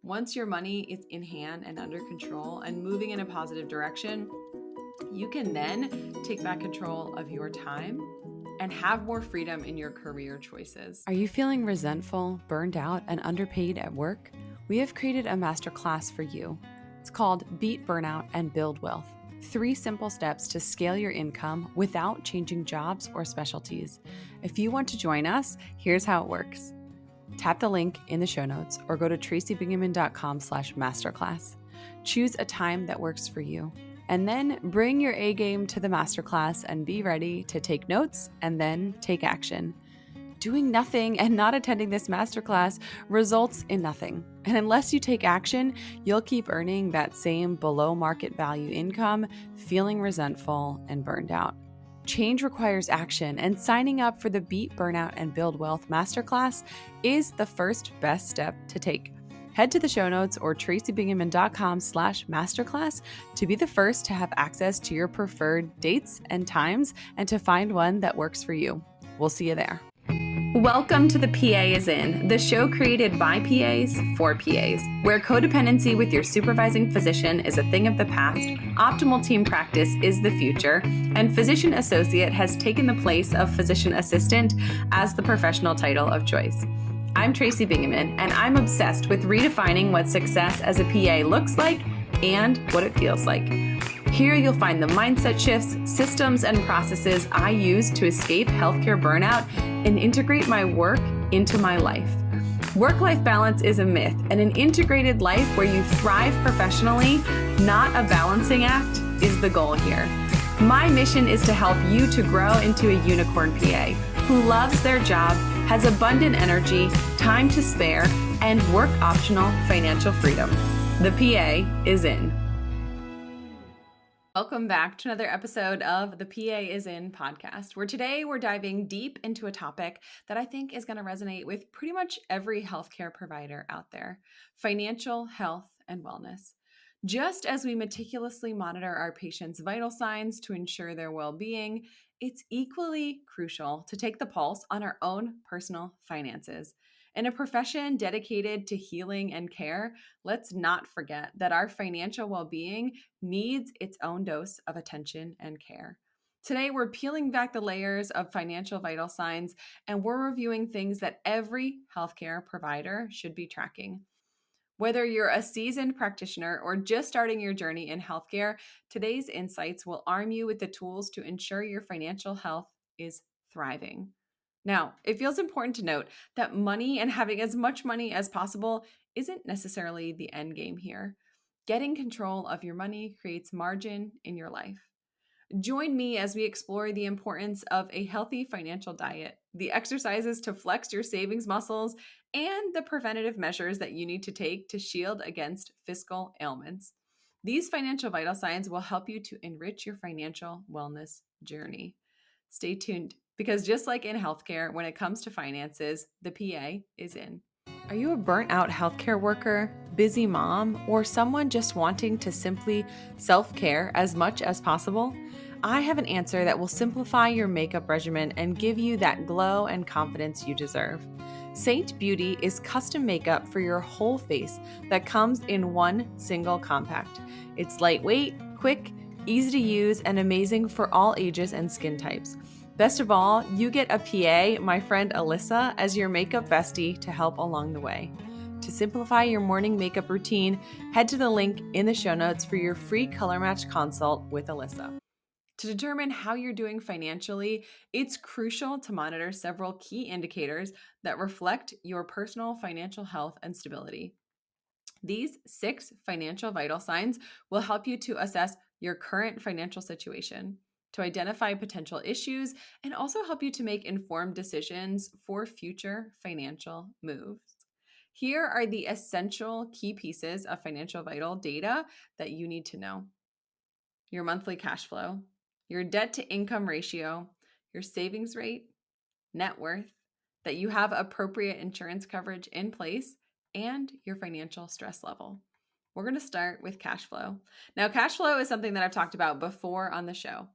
Once your money is in hand and under control and moving in a positive direction, you can then take back control of your time and have more freedom in your career choices. Are you feeling resentful, burned out, and underpaid at work? We have created a masterclass for you. It's called Beat Burnout and Build Wealth. 3 simple steps to scale your income without changing jobs or specialties. If you want to join us, here's how it works. Tap the link in the show notes or go to tracybingaman.com/masterclass. Choose a time that works for you. And then bring your A game to the masterclass and be ready to take notes and then take action. Doing nothing and not attending this masterclass results in nothing. And unless you take action, you'll keep earning that same below market value income, feeling resentful and burned out. Change requires action, and signing up for the Beat Burnout and Build Wealth Masterclass is the first best step to take. Head to the show notes or tracybingaman.com/masterclass to be the first to have access to your preferred dates and times and to find one that works for you. We'll see you there. Welcome to The PA is In, the show created by PAs for PAs, where codependency with your supervising physician is a thing of the past, optimal team practice is the future, and physician associate has taken the place of physician assistant as the professional title of choice. I'm Tracy Bingaman, and I'm obsessed with redefining what success as a PA looks like and what it feels like. Here you'll find the mindset shifts, systems, and processes I use to escape healthcare burnout and integrate my work into my life. Work-life balance is a myth, and an integrated life where you thrive professionally, not a balancing act, is the goal here. My mission is to help you to grow into a unicorn PA who loves their job, has abundant energy, time to spare, and work-optional financial freedom. The PA is in. Welcome back to another episode of the PA is In podcast, where today we're diving deep into a topic that I think is going to resonate with pretty much every healthcare provider out there: financial health and wellness. Just as we meticulously monitor our patients' vital signs to ensure their well-being, it's equally crucial to take the pulse on our own personal finances. In a profession dedicated to healing and care, let's not forget that our financial well-being needs its own dose of attention and care. Today, we're peeling back the layers of financial vital signs, and we're reviewing things that every healthcare provider should be tracking. Whether you're a seasoned practitioner or just starting your journey in healthcare, today's insights will arm you with the tools to ensure your financial health is thriving. Now, it feels important to note that money and having as much money as possible isn't necessarily the end game here. Getting control of your money creates margin in your life. Join me as we explore the importance of a healthy financial diet, the exercises to flex your savings muscles, and the preventative measures that you need to take to shield against fiscal ailments. These financial vital signs will help you to enrich your financial wellness journey. Stay tuned, because just like in healthcare, when it comes to finances, the PA is in. Are you a burnt out healthcare worker, busy mom, or someone just wanting to simply self-care as much as possible? I have an answer that will simplify your makeup regimen and give you that glow and confidence you deserve. Saint Beauty is custom makeup for your whole face that comes in one single compact. It's lightweight, quick, easy to use, and amazing for all ages and skin types. Best of all, you get a PA, my friend Alyssa, as your makeup bestie to help along the way. To simplify your morning makeup routine, head to the link in the show notes for your free color match consult with Alyssa. To determine how you're doing financially, it's crucial to monitor several key indicators that reflect your personal financial health and stability. These 6 financial vital signs will help you to assess your current financial situation, to identify potential issues, and also help you to make informed decisions for future financial moves. Here are the essential key pieces of financial vital data that you need to know: your monthly cash flow, your debt to income ratio, your savings rate, net worth, that you have appropriate insurance coverage in place, and your financial stress level. We're going to start with cash flow. Now, cash flow is something that I've talked about before on the show.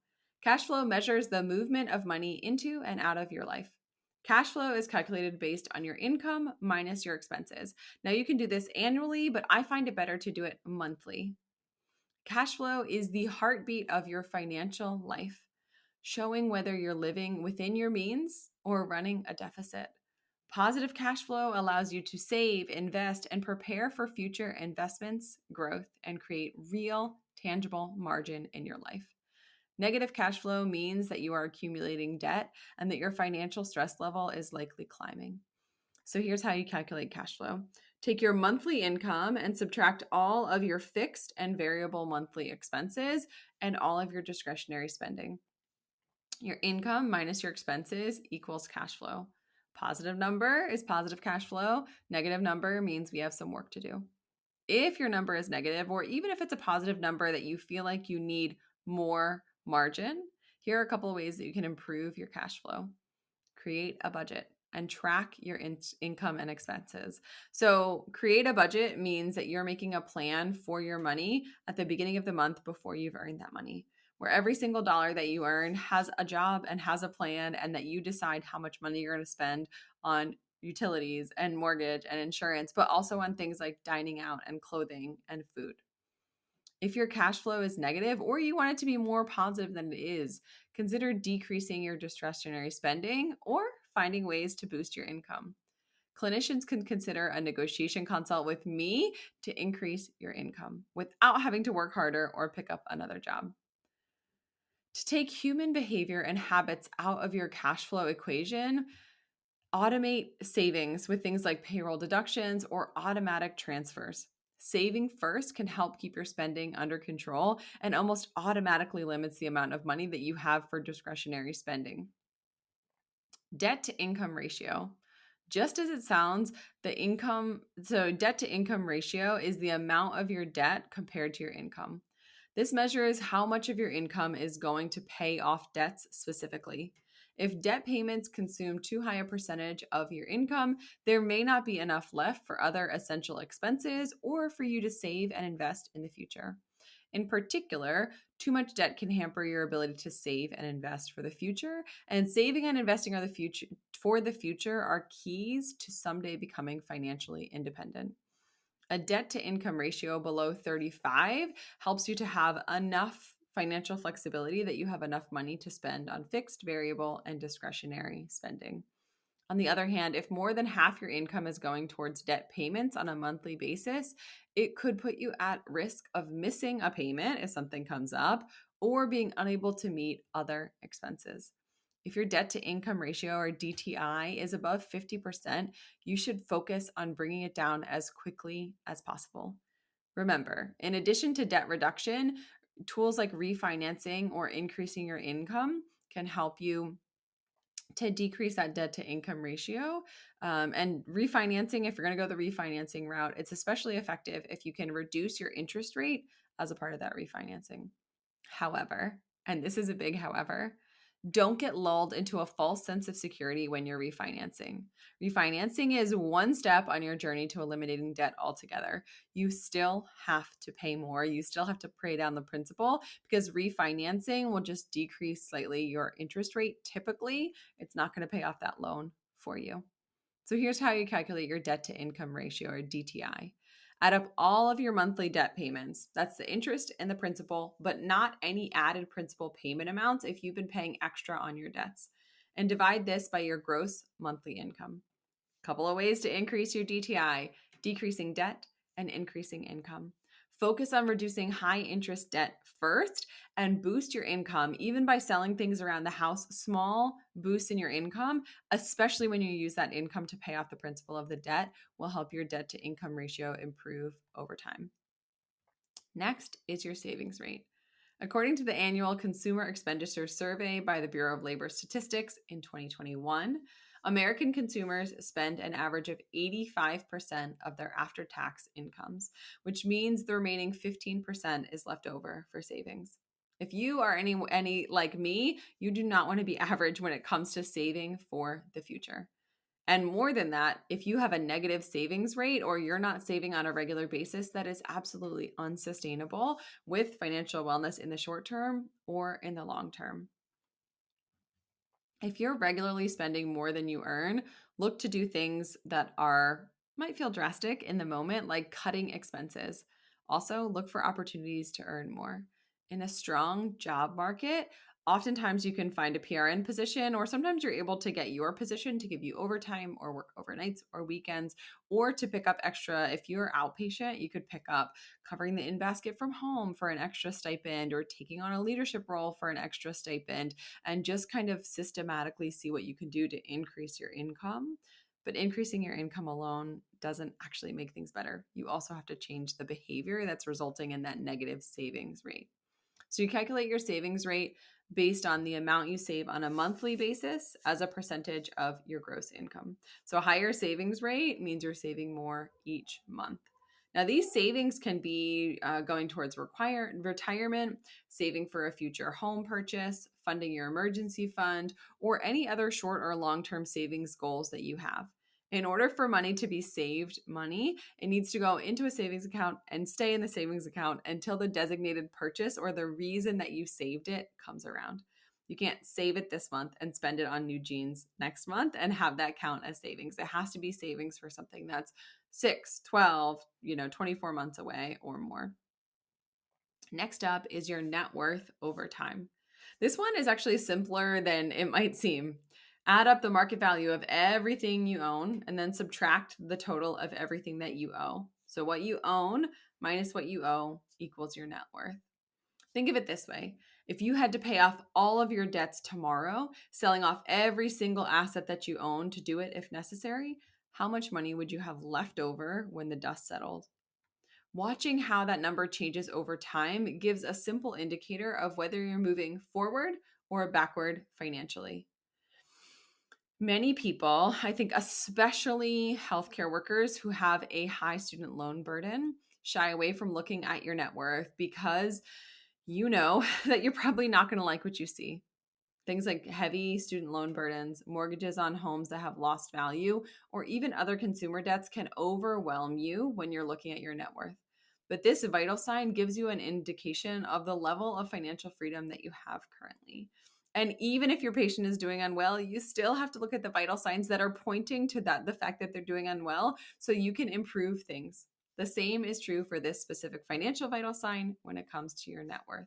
Cash flow measures the movement of money into and out of your life. Cash flow is calculated based on your income minus your expenses. Now, you can do this annually, but I find it better to do it monthly. Cash flow is the heartbeat of your financial life, showing whether you're living within your means or running a deficit. Positive cash flow allows you to save, invest, and prepare for future investments, growth, and create real, tangible margin in your life. Negative cash flow means that you are accumulating debt and that your financial stress level is likely climbing. So here's how you calculate cash flow. Take your monthly income and subtract all of your fixed and variable monthly expenses and all of your discretionary spending. Your income minus your expenses equals cash flow. Positive number is positive cash flow. Negative number means we have some work to do. If your number is negative, or even if it's a positive number that you feel like you need more margin, here are a couple of ways that you can improve your cash flow. Create a budget and track your income and expenses. So, create a budget means that you're making a plan for your money at the beginning of the month before you've earned that money, where every single dollar that you earn has a job and has a plan, and that you decide how much money you're going to spend on utilities and mortgage and insurance, but also on things like dining out and clothing and food. If your cash flow is negative or you want it to be more positive than it is, consider decreasing your discretionary spending or finding ways to boost your income. Clinicians can consider a negotiation consult with me to increase your income without having to work harder or pick up another job. To take human behavior and habits out of your cash flow equation, automate savings with things like payroll deductions or automatic transfers. Saving first can help keep your spending under control and almost automatically limits the amount of money that you have for discretionary spending. Debt to income ratio. Just as it sounds, debt to income ratio is the amount of your debt compared to your income. This measures how much of your income is going to pay off debts specifically. If debt payments consume too high a percentage of your income, there may not be enough left for other essential expenses or for you to save and invest in the future. In particular, too much debt can hamper your ability to save and invest for the future, and saving and investing for the future are keys to someday becoming financially independent. A debt to income ratio below 35 helps you to have enough financial flexibility that you have enough money to spend on fixed, variable, and discretionary spending. On the other hand, if more than half your income is going towards debt payments on a monthly basis, it could put you at risk of missing a payment if something comes up or being unable to meet other expenses. If your debt to income ratio or DTI is above 50%, you should focus on bringing it down as quickly as possible. Remember, in addition to debt reduction, tools like refinancing or increasing your income can help you to decrease that debt to income ratio. And refinancing, if you're going to go the refinancing route, it's especially effective if you can reduce your interest rate as a part of that refinancing. However, and this is a big however, don't get lulled into a false sense of security when you're refinancing. Refinancing is one step on your journey to eliminating debt altogether. You still have to pay more. You still have to pay down the principal because refinancing will just decrease slightly your interest rate. Typically, it's not going to pay off that loan for you. So here's how you calculate your debt to income ratio or DTI. Add up all of your monthly debt payments. That's the interest and the principal, but not any added principal payment amounts if you've been paying extra on your debts. And divide this by your gross monthly income. Couple of ways to increase your DTI: decreasing debt and increasing income. Focus on reducing high interest debt first and boost your income, even by selling things around the house. Small boosts in your income, especially when you use that income to pay off the principal of the debt, will help your debt to income ratio improve over time. Next is your savings rate. According to the annual Consumer Expenditure Survey by the Bureau of Labor Statistics in 2021, American consumers spend an average of 85% of their after tax incomes, which means the remaining 15% is left over for savings. If you are any like me, you do not want to be average when it comes to saving for the future. And more than that, if you have a negative savings rate or you're not saving on a regular basis, that is absolutely unsustainable with financial wellness in the short term or in the long term. If you're regularly spending more than you earn, look to do things that might feel drastic in the moment, like cutting expenses. Also, look for opportunities to earn more. In a strong job market, oftentimes you can find a PRN position, or sometimes you're able to get your position to give you overtime or work overnights or weekends, or to pick up extra. If you're outpatient, you could pick up covering the in basket from home for an extra stipend, or taking on a leadership role for an extra stipend, and just kind of systematically see what you can do to increase your income. But increasing your income alone doesn't actually make things better. You also have to change the behavior that's resulting in that negative savings rate. So you calculate your savings rate based on the amount you save on a monthly basis as a percentage of your gross income. So a higher savings rate means you're saving more each month. Now, these savings can be going towards retirement, saving for a future home purchase, funding your emergency fund, or any other short or long-term savings goals that you have. In order for money to be saved money, it needs to go into a savings account and stay in the savings account until the designated purchase or the reason that you saved it comes around. You can't save it this month and spend it on new jeans next month and have that count as savings. It has to be savings for something that's 6, 12, 24 months away or more. Next up is your net worth over time. This one is actually simpler than it might seem. Add up the market value of everything you own and then subtract the total of everything that you owe. So what you own minus what you owe equals your net worth. Think of it this way. If you had to pay off all of your debts tomorrow, selling off every single asset that you own to do it if necessary, how much money would you have left over when the dust settled? Watching how that number changes over time gives a simple indicator of whether you're moving forward or backward financially. Many people, I think especially healthcare workers who have a high student loan burden, shy away from looking at your net worth because you know that you're probably not going to like what you see. Things like heavy student loan burdens, mortgages on homes that have lost value, or even other consumer debts can overwhelm you when you're looking at your net worth. But this vital sign gives you an indication of the level of financial freedom that you have currently. And even if your patient is doing unwell, you still have to look at the vital signs that are pointing to the fact that they're doing unwell so you can improve things. The same is true for this specific financial vital sign when it comes to your net worth.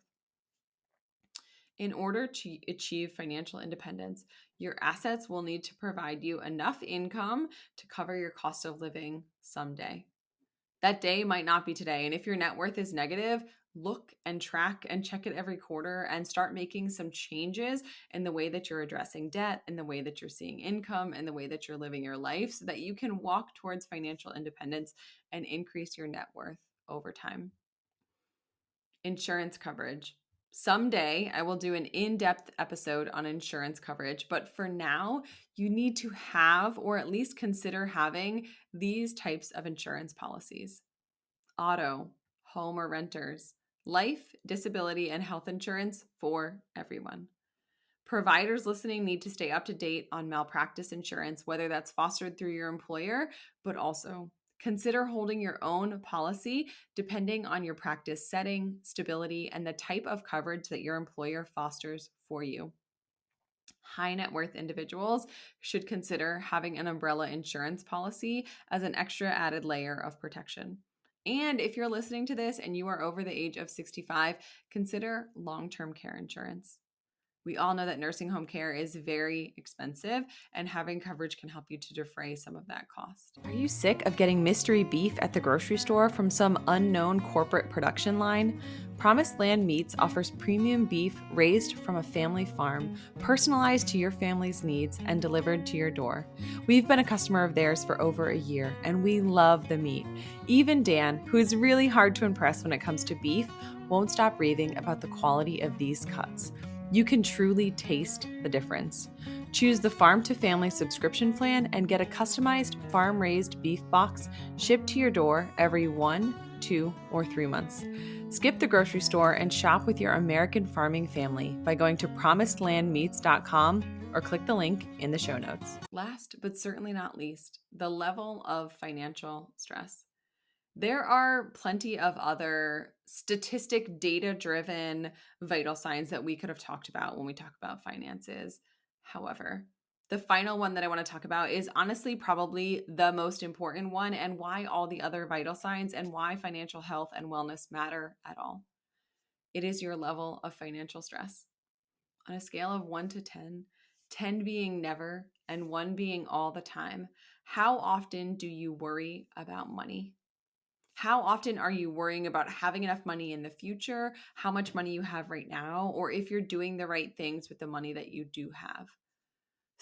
In order to achieve financial independence, your assets will need to provide you enough income to cover your cost of living someday. That day might not be today. And if your net worth is negative, look and track and check it every quarter and start making some changes in the way that you're addressing debt, in the way that you're seeing income, and the way that you're living your life so that you can walk towards financial independence and increase your net worth over time. Insurance coverage. Someday I will do an in-depth episode on insurance coverage, but for now, you need to have or at least consider having these types of insurance policies: auto, home or renters, life, disability, and health insurance for everyone. Providers listening need to stay up to date on malpractice insurance, whether that's fostered through your employer, but also consider holding your own policy depending on your practice setting, stability, and the type of coverage that your employer fosters for you. High net worth individuals should consider having an umbrella insurance policy as an extra added layer of protection. And if you're listening to this and you are over the age of 65, consider long-term care insurance. We all know that nursing home care is very expensive, and having coverage can help you to defray some of that cost. Are you sick of getting mystery beef at the grocery store from some unknown corporate production line? Promised Land Meats offers premium beef raised from a family farm, personalized to your family's needs and delivered to your door. We've been a customer of theirs for over a year, and we love the meat. Even Dan, who is really hard to impress when it comes to beef, won't stop raving about the quality of these cuts. You can truly taste the difference. Choose the Farm to Family subscription plan and get a customized farm-raised beef box shipped to your door every 1, 2, or 3 months. Skip the grocery store and shop with your American farming family by going to promisedlandmeats.com or click the link in the show notes. Last but certainly not least, the level of financial stress. There are plenty of other statistic data driven vital signs that we could have talked about when we talk about finances. However, the final one that I want to talk about is honestly probably the most important one, and why all the other vital signs and why financial health and wellness matter at all. It is your level of financial stress. On a scale of 1 to 10, 10 being never and 1 being all the time, how often do you worry about money? How often are you worrying about having enough money in the future, how much money you have right now, or if you're doing the right things with the money that you do have?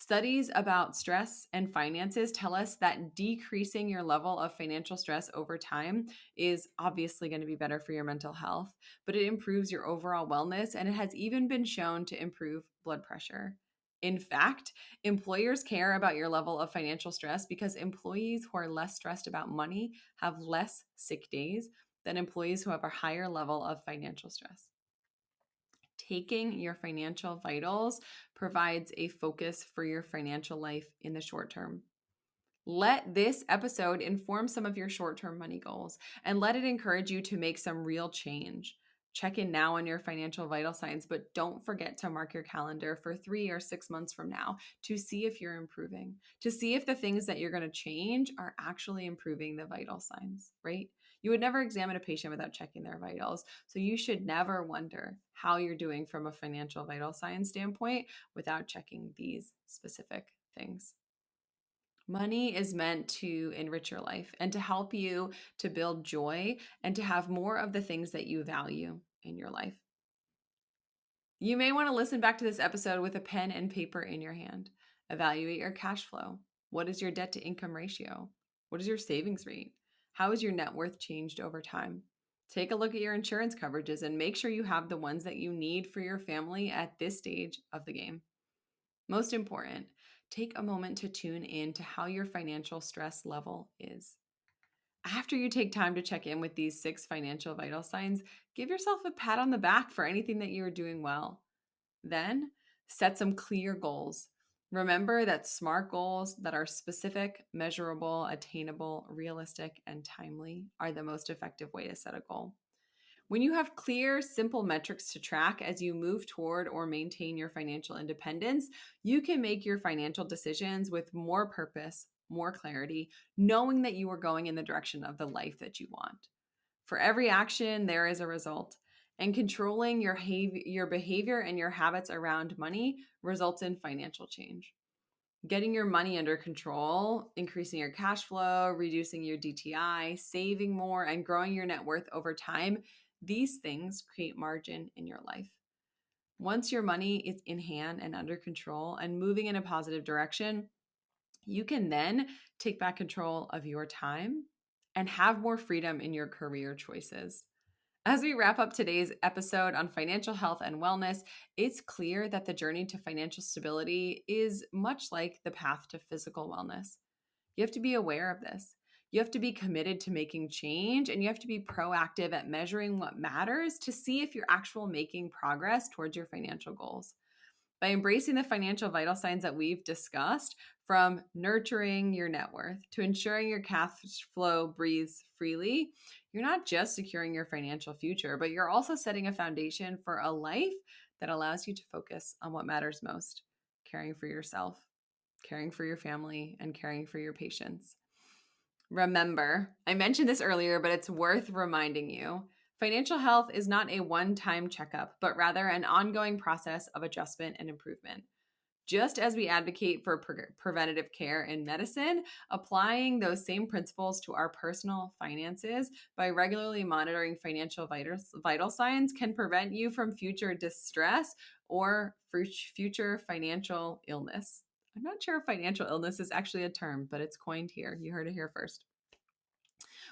Studies about stress and finances tell us that decreasing your level of financial stress over time is obviously going to be better for your mental health, but it improves your overall wellness, and it has even been shown to improve blood pressure. In fact, employers care about your level of financial stress because employees who are less stressed about money have less sick days than employees who have a higher level of financial stress. Taking your financial vitals provides a focus for your financial life in the short term. Let this episode inform some of your short term money goals and let it encourage you to make some real change. Check in now on your financial vital signs, but don't forget to mark your calendar for 3 or 6 months from now to see if you're improving, to see if the things that you're going to change are actually improving the vital signs, right? You would never examine a patient without checking their vitals. So you should never wonder how you're doing from a financial vital sign standpoint without checking these specific things. Money is meant to enrich your life and to help you to build joy and to have more of the things that you value in your life. You may want to listen back to this episode with a pen and paper in your hand. Evaluate your cash flow. What is your debt to income ratio? What is your savings rate? How has your net worth changed over time? Take a look at your insurance coverages and make sure you have the ones that you need for your family at this stage of the game. Most important, take a moment to tune in to how your financial stress level is. After you take time to check in with these 6 financial vital signs, give yourself a pat on the back for anything that you are doing well. Then set some clear goals. Remember that SMART goals that are specific, measurable, attainable, realistic, and timely are the most effective way to set a goal. When you have clear, simple metrics to track as you move toward or maintain your financial independence, you can make your financial decisions with more purpose, more clarity, knowing that you are going in the direction of the life that you want. For every action, there is a result. And controlling your behavior and your habits around money results in financial change. Getting your money under control, increasing your cash flow, reducing your DTI, saving more, and growing your net worth over time, these things create margin in your life. Once your money is in hand and under control and moving in a positive direction, you can then take back control of your time and have more freedom in your career choices. As we wrap up today's episode on financial health and wellness, it's clear that the journey to financial stability is much like the path to physical wellness. You have to be aware of this. You have to be committed to making change, and you have to be proactive at measuring what matters to see if you're actually making progress towards your financial goals. By embracing the financial vital signs that we've discussed, from nurturing your net worth to ensuring your cash flow breathes freely, you're not just securing your financial future, but you're also setting a foundation for a life that allows you to focus on what matters most: caring for yourself, caring for your family, and caring for your patients. Remember, I mentioned this earlier, but it's worth reminding you. Financial health is not a one-time checkup, but rather an ongoing process of adjustment and improvement. Just as we advocate for preventative care in medicine, applying those same principles to our personal finances by regularly monitoring financial vital signs can prevent you from future distress or future financial illness. I'm not sure if financial illness is actually a term, but it's coined here. You heard it here first.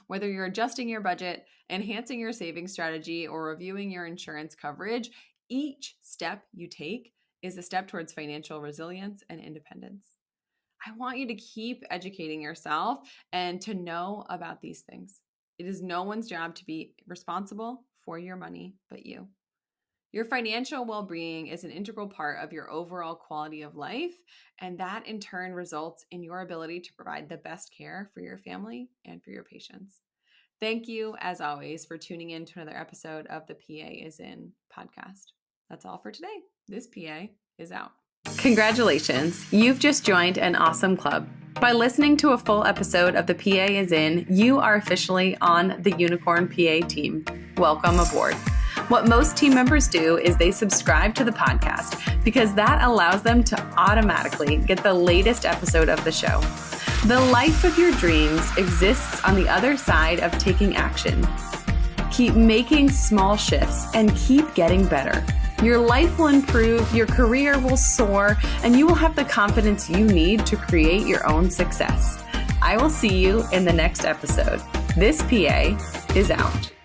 Whether you're adjusting your budget, enhancing your savings strategy, or reviewing your insurance coverage, each step you take is a step towards financial resilience and independence. I want you to keep educating yourself and to know about these things. It is no one's job to be responsible for your money but you. Your financial well-being is an integral part of your overall quality of life, and that in turn results in your ability to provide the best care for your family and for your patients. Thank you, as always, for tuning in to another episode of the PA is In podcast. That's all for today. This PA is out. Congratulations, you've just joined an awesome club. By listening to a full episode of The PA is In, you are officially on the Unicorn PA team. Welcome aboard. What most team members do is they subscribe to the podcast because that allows them to automatically get the latest episode of the show. The life of your dreams exists on the other side of taking action. Keep making small shifts and keep getting better. Your life will improve, your career will soar, and you will have the confidence you need to create your own success. I will see you in the next episode. This PA is out.